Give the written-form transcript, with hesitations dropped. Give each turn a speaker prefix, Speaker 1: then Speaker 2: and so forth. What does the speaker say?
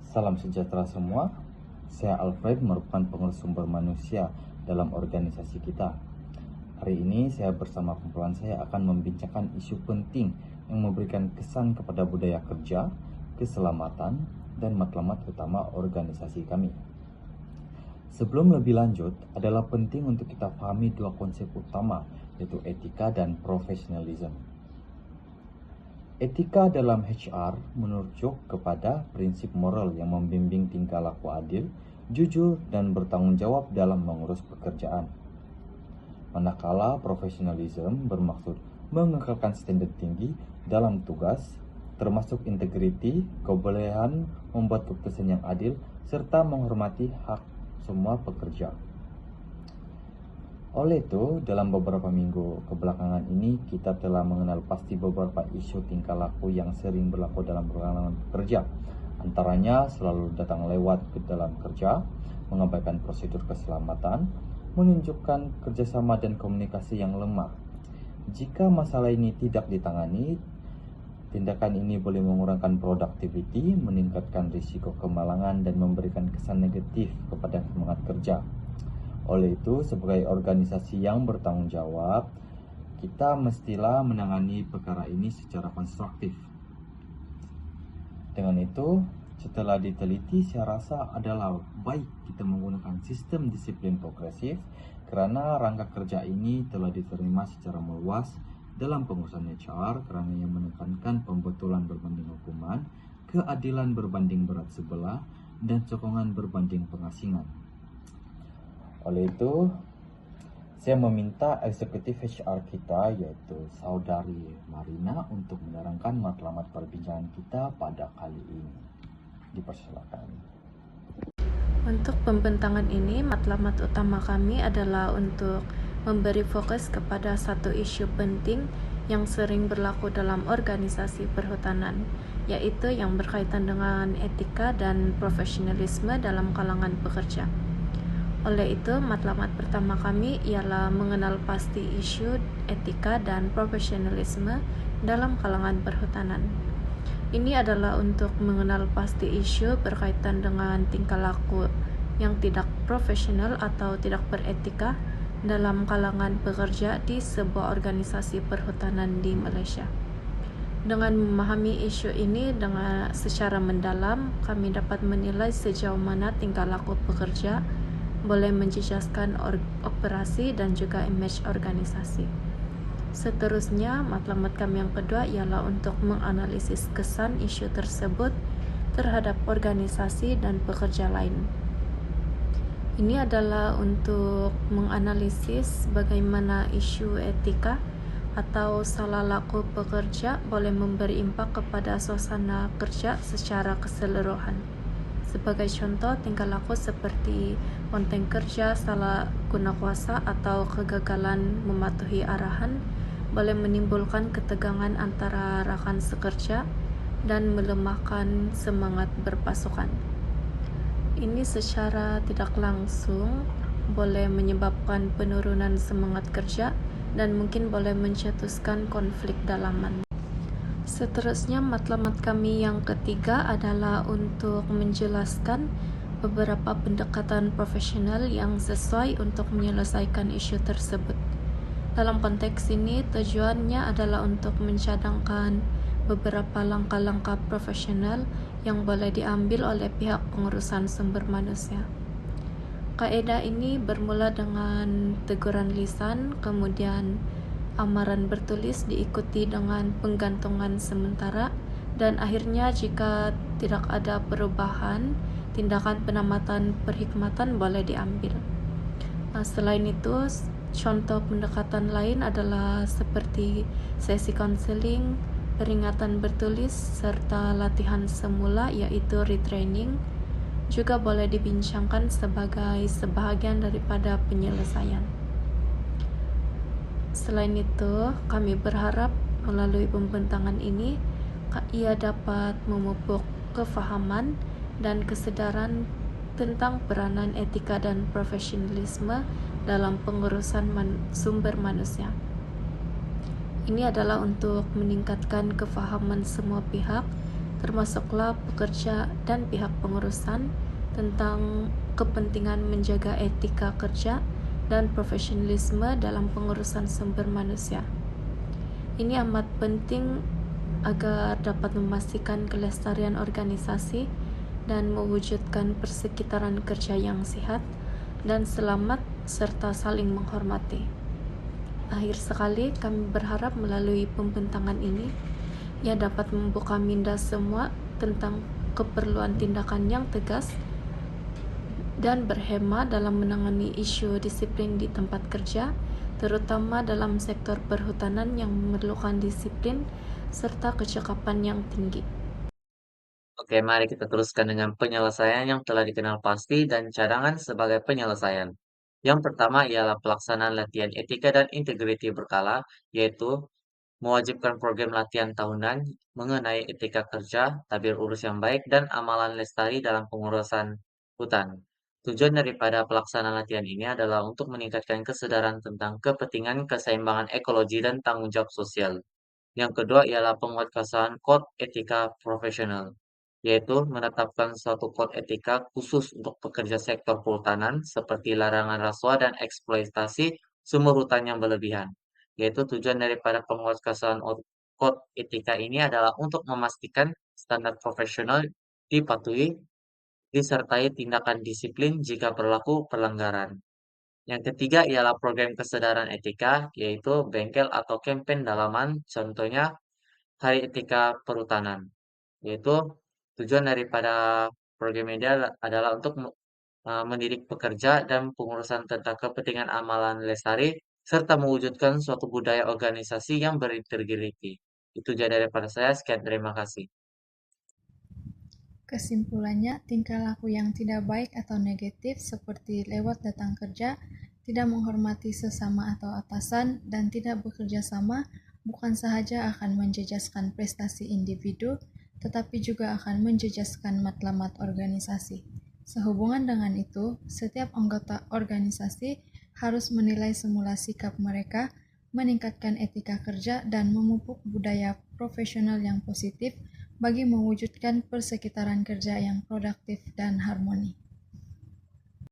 Speaker 1: Salam sejahtera semua. Saya Alfred, merupakan pengurus sumber manusia dalam organisasi kita. Hari ini saya bersama kumpulan saya akan membincangkan isu penting yang memberikan kesan kepada budaya kerja, keselamatan, dan matlamat utama organisasi kami. Sebelum lebih lanjut, adalah penting untuk kita pahami dua konsep utama, yaitu etika dan profesionalisme. Etika dalam HR merujuk kepada prinsip moral yang membimbing tingkah laku adil, jujur, dan bertanggung jawab dalam mengurus pekerjaan. Manakala profesionalisme bermaksud mengekalkan standar tinggi dalam tugas, termasuk integriti, kebolehan membuat keputusan yang adil, serta menghormati hak semua pekerja. Oleh itu, dalam beberapa minggu kebelakangan ini, kita telah mengenal pasti beberapa isu tingkah laku yang sering berlaku dalam kalangan pekerja. Antaranya selalu datang lewat ke dalam kerja, mengabaikan prosedur keselamatan, menunjukkan kerjasama dan komunikasi yang lemah. Jika masalah ini tidak ditangani, tindakan ini boleh mengurangkan productivity, meningkatkan risiko kemalangan, dan memberikan kesan negatif kepada semangat kerja. Oleh itu, sebagai organisasi yang bertanggung jawab, kita mestilah menangani perkara ini secara konstruktif. Dengan itu, setelah diteliti, saya rasa adalah baik kita menggunakan sistem disiplin progresif karena rangka kerja ini telah diterima secara meluas dalam pengurusan HR karena yang menekankan pembetulan berbanding hukuman, keadilan berbanding berat sebelah, dan sokongan berbanding pengasingan. Oleh itu, saya meminta eksekutif HR kita, yaitu Saudari Marina, untuk menerangkan matlamat perbincangan kita pada kali ini. Dipersilakan.
Speaker 2: Untuk pembentangan ini, matlamat utama kami adalah untuk memberi fokus kepada satu isu penting yang sering berlaku dalam organisasi perhutanan, yaitu yang berkaitan dengan etika dan profesionalisme dalam kalangan pekerja. Oleh itu, matlamat pertama kami ialah mengenal pasti isu etika dan profesionalisme dalam kalangan perhutanan. Ini adalah untuk mengenal pasti isu berkaitan dengan tingkah laku yang tidak profesional atau tidak beretika dalam kalangan pekerja di sebuah organisasi perhutanan di Malaysia. Dengan memahami isu ini secara mendalam, kami dapat menilai sejauh mana tingkah laku pekerja boleh menjejaskan operasi dan juga image organisasi. Seterusnya, matlamat kami yang kedua ialah untuk menganalisis kesan isu tersebut terhadap organisasi dan pekerja lain. Ini adalah untuk menganalisis bagaimana isu etika atau salah laku pekerja boleh memberi impak kepada suasana kerja secara keseluruhan. Sebagai contoh, tingkah laku seperti konten kerja, salah guna kuasa, atau kegagalan mematuhi arahan boleh menimbulkan ketegangan antara rakan sekerja dan melemahkan semangat berpasukan. Ini secara tidak langsung boleh menyebabkan penurunan semangat kerja dan mungkin boleh mencetuskan konflik dalaman. Seterusnya, matlamat kami yang ketiga adalah untuk menjelaskan beberapa pendekatan profesional yang sesuai untuk menyelesaikan isu tersebut. Dalam konteks ini, tujuannya adalah untuk mencadangkan beberapa langkah-langkah profesional yang boleh diambil oleh pihak pengurusan sumber manusia. Kaedah ini bermula dengan teguran lisan, kemudian amaran bertulis diikuti dengan penggantungan sementara, dan akhirnya jika tidak ada perubahan, tindakan penamatan perhikmatan boleh diambil. Selain itu, contoh pendekatan lain adalah seperti sesi konseling, peringatan bertulis, serta latihan semula yaitu retraining juga boleh dibincangkan sebagai sebahagian daripada penyelesaian. Selain itu, kami berharap melalui pembentangan ini, ia dapat memupuk kefahaman dan kesedaran tentang peranan etika dan profesionalisme dalam pengurusan sumber manusia. Ini adalah untuk meningkatkan kefahaman semua pihak termasuklah pekerja dan pihak pengurusan, tentang kepentingan menjaga etika kerja dan profesionalisme dalam pengurusan sumber manusia. Ini amat penting agar dapat memastikan kelestarian organisasi dan mewujudkan persekitaran kerja yang sehat dan selamat serta saling menghormati. Akhir sekali, kami berharap melalui pembentangan ini ia dapat membuka minda semua tentang keperluan tindakan yang tegas dan berhema dalam menangani isu disiplin di tempat kerja, terutama dalam sektor perhutanan yang memerlukan disiplin serta kecakapan yang tinggi.
Speaker 3: Oke, mari kita teruskan dengan penyelesaian yang telah dikenal pasti dan cadangan sebagai penyelesaian. Yang pertama ialah pelaksanaan latihan etika dan integriti berkala, yaitu mewajibkan program latihan tahunan mengenai etika kerja, tabir urus yang baik, dan amalan lestari dalam pengurusan hutan. Tujuan daripada pelaksanaan latihan ini adalah untuk meningkatkan kesadaran tentang kepentingan keseimbangan ekologi dan tanggung jawab sosial. Yang kedua ialah penguatkuasaan kode etika profesional, yaitu menetapkan suatu kode etika khusus untuk pekerja sektor kehutanan seperti larangan rasuah dan eksploitasi sumber hutan yang berlebihan. Yaitu tujuan daripada penguatkuasaan kode etika ini adalah untuk memastikan standar profesional dipatuhi, disertai tindakan disiplin jika berlaku pelanggaran. Yang ketiga ialah program kesadaran etika, yaitu bengkel atau campaign dalaman, contohnya Hari Etika Perhutanan, yaitu tujuan daripada program ini adalah untuk mendidik pekerja dan pengurusan tentang kepentingan amalan lestari, serta mewujudkan suatu budaya organisasi yang berintegriti. Itu saja daripada saya, sekian terima kasih.
Speaker 4: Kesimpulannya, tingkah laku yang tidak baik atau negatif seperti lewat datang kerja, tidak menghormati sesama atau atasan, dan tidak bekerja sama bukan sahaja akan menjejaskan prestasi individu, tetapi juga akan menjejaskan matlamat organisasi. Sehubungan dengan itu, setiap anggota organisasi harus menilai semula sikap mereka, meningkatkan etika kerja, dan memupuk budaya profesional yang positif bagi mewujudkan persekitaran kerja yang produktif dan harmoni.